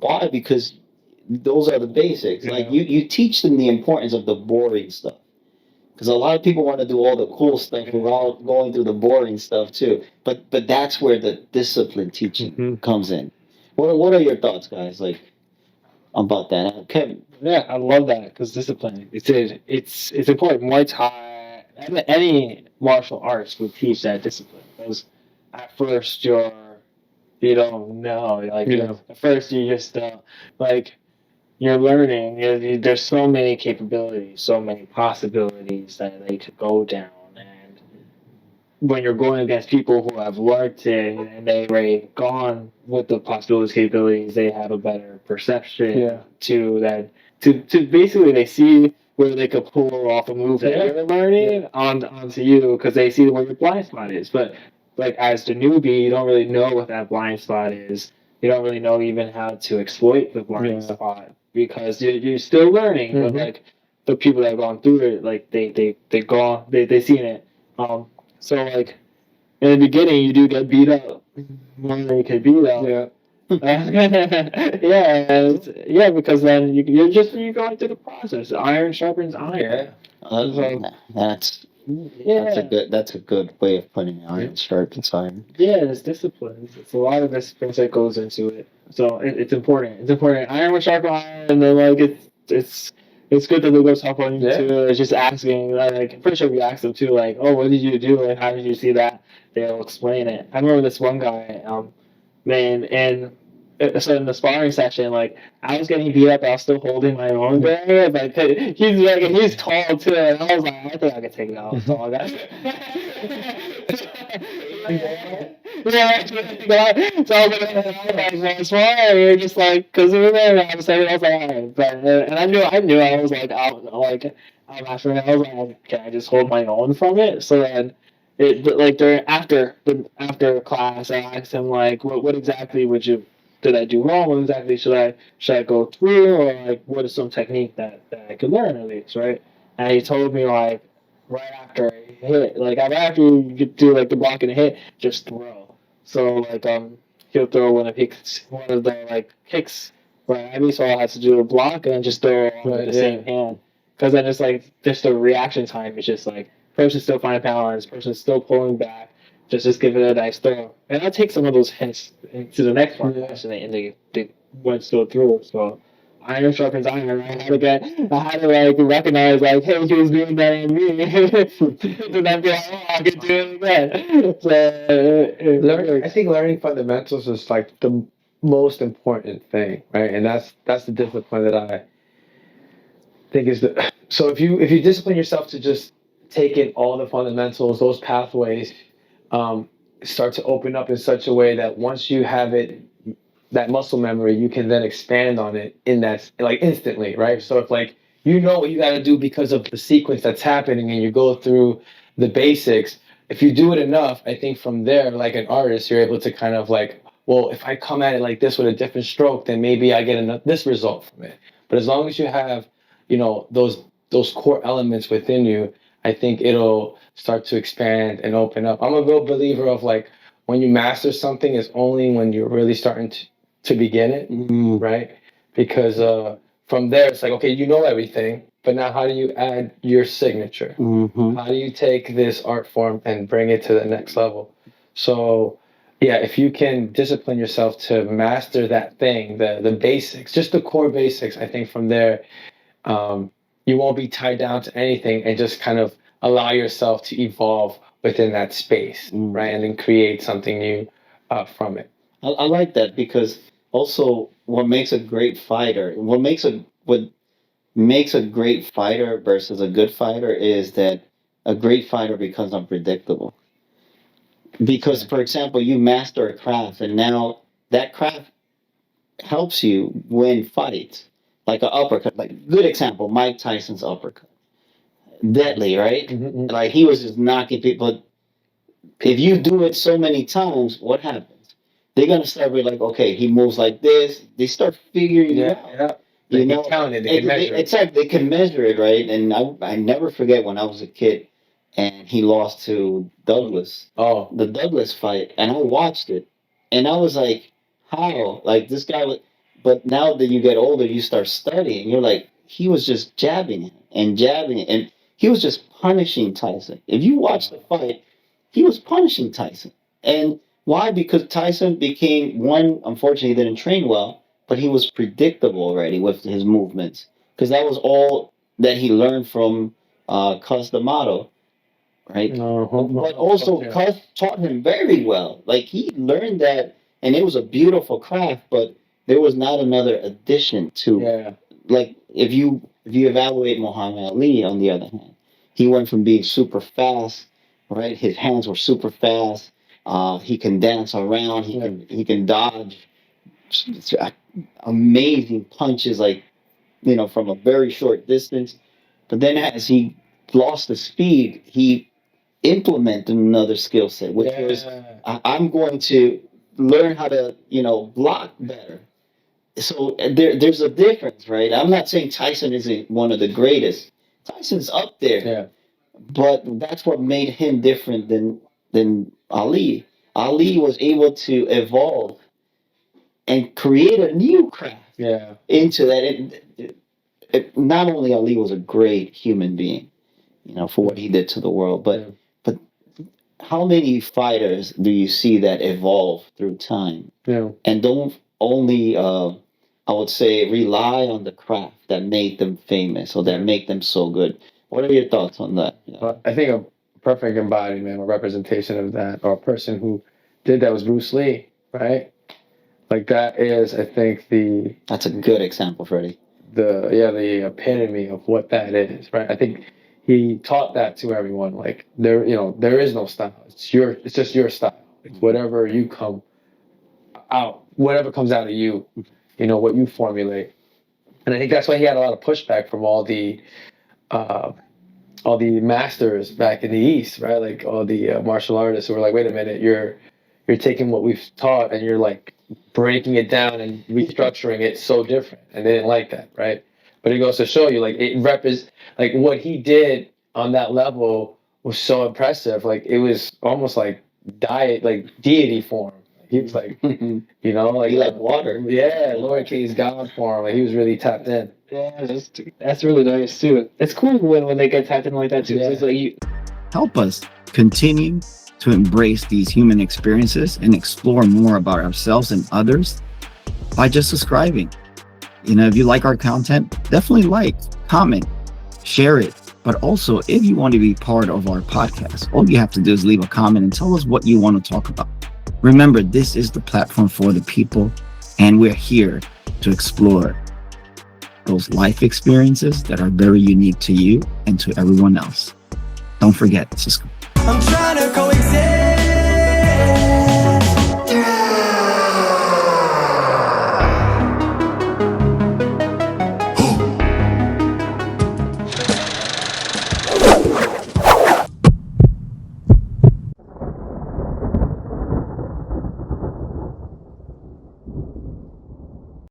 Why? Because those are the basics. Yeah. Like you teach them the importance of the boring stuff. Because a lot of people want to do all the cool stuff without going through the boring stuff too. But that's where the discipline teaching comes in. What are your thoughts, guys? Like about that, Kevin? Yeah, I love that because discipline. It's important. Muay Thai, any martial arts would teach that discipline. Because at first you don't know. Like at first you just like you're learning. There's so many capabilities, so many possibilities that they could go down. And when you're going against people who have learned it and they've already gone with the possibilities, capabilities, they have a better perception to that. To basically, they see where they could pull off a move that you're learning onto you because they see where your blind spot is. But like as the newbie, you don't really know what that blind spot is. You don't really know even how to exploit the blind spot because you're still learning. But like the people that have gone through it, like they seen it. So like in the beginning, you do get beat up more than you can beat up. Yeah. Yeah, because then you're going through the process. Iron sharpens iron. That's a good way of putting it. Iron sharpens iron. Yeah, it's discipline. It's a lot of discipline that goes into it. So it's important. It's important. Iron will sharpen iron, and then like it's good that they go talk on you too. It's just asking, like, I'm pretty sure we asked them too, like, oh, what did you do? Like, how did you see that? They'll explain it. I remember this one guy, man, and so in the sparring session, like, I was getting beat up, I was still holding my own there, but he's tall too, and I was like, I think I could take it out. Tall guy. So I was like, we were just like, because we were there, I was like, all right, but and I knew, I was like, I'm after it. I was like, can I just hold my own from it? So then, like during after class, I asked him like, what exactly did I do wrong? What exactly should I go through, or like what is some technique that I could learn at least, right? And he told me like right after I hit, like after you do like the block and the hit, just throw. So like he'll throw one of the like kicks right at me, so I have to do a block and then just throw with the same hand. Because then it's like just the reaction time is just like person's still finding balance, person's still pulling back, just give it a nice throw. And I take some of those hints into the next one and they went still through. So iron sharpens iron. I had to like recognize like, hey, he was doing that on me. And I'd be like, oh, I could do it again. So I think learning fundamentals is like the most important thing, right? And that's the discipline that I think is the. So if you discipline yourself to just take in all the fundamentals, those pathways start to open up in such a way that once you have it, that muscle memory, you can then expand on it in that like instantly, right? So if like you know what you got to do because of the sequence that's happening, and you go through the basics, if you do it enough, I think from there, like an artist, you're able to kind of like, well, if I come at it like this with a different stroke, then maybe I get this result from it. But as long as you have, those core elements within you, I think it'll start to expand and open up. I'm a real believer of like when you master something, it's only when you're really starting to begin it, right? Because from there, it's like, okay, you know everything, but now how do you add your signature? How do you take this art form and bring it to the next level? So, yeah, if you can discipline yourself to master that thing, the basics, just the core basics, I think from there, you won't be tied down to anything and just kind of allow yourself to evolve within that space, right? And then create something new from it. I like that because also what makes a great fighter, what makes a great fighter versus a good fighter is that a great fighter becomes unpredictable. Because, for example, you master a craft, and now that craft helps you win fights, like an uppercut. Like good example, Mike Tyson's uppercut, deadly, right? Like he was just knocking people. If you do it so many times, what happens? They're gonna start with like, okay, he moves like this. They start figuring it out. Yeah. They can count it. They can measure it. Exactly, they can measure it, right? And I never forget when I was a kid, and he lost to Douglas. Oh, The Douglas fight, and I watched it, and I was like, how? Like this guy was But now that you get older, you start studying. You're like, he was just jabbing it and jabbing it, and he was just punishing Tyson. If you watch the fight, he was punishing Tyson. And why? Because Tyson became one. Unfortunately, he didn't train well, but he was predictable already with his movements because that was all that he learned from Cus D'Amato, right? But also, Yeah. Cus taught him very well. Like he learned that, and it was a beautiful craft. But there was not another addition to. Yeah. Like if you evaluate Muhammad Ali, on the other hand, he went from being super fast, right? His hands were super fast. He can dance around. He can dodge. It's amazing punches, like from a very short distance. But then as he lost the speed, he implemented another skill set, which was I'm going to learn how to block better. So there's a difference, right? I'm not saying Tyson isn't one of the greatest. Tyson's up there, Yeah. but that's what made him different than Ali. Ali was able to evolve and create a new craft Yeah. into that. Not only Ali was a great human being, for what he did to the world, but how many fighters do you see that evolve through time Yeah. and don't only I would say rely on the craft that made them famous or that make them so good? What are your thoughts on that? Yeah. Well, I think a perfect embodiment or representation of that, or a person who did that, was Bruce Lee, right? Like that is, I think, That's a good example, Freddie. the epitome of what that is, right? I think he taught that to everyone. Like there is no style. It's just your style. It's whatever you come out, whatever comes out of you, what you formulate. And I think that's why he had a lot of pushback from uh, all the masters back in the East, right? Like all the martial artists who were like, wait a minute, you're taking what we've taught and you're like breaking it down and restructuring it so different. And they didn't like that, right? But it goes to show you, like, like what he did on that level was so impressive. Like it was almost like like deity form. He was like, like water. Yeah, lowercase God form. Like he was really tapped in. Yeah, that's really nice too. It's cool when they get tapped in like that too. Yeah. It's like Help us continue to embrace these human experiences and explore more about ourselves and others by just subscribing. If you like our content, definitely like, comment, share it. But also, if you want to be part of our podcast, all you have to do is leave a comment and tell us what you want to talk about. Remember, this is the platform for the people, and we're here to explore those life experiences that are very unique to you and to everyone else. Don't forget, subscribe. I'm trying to coexist.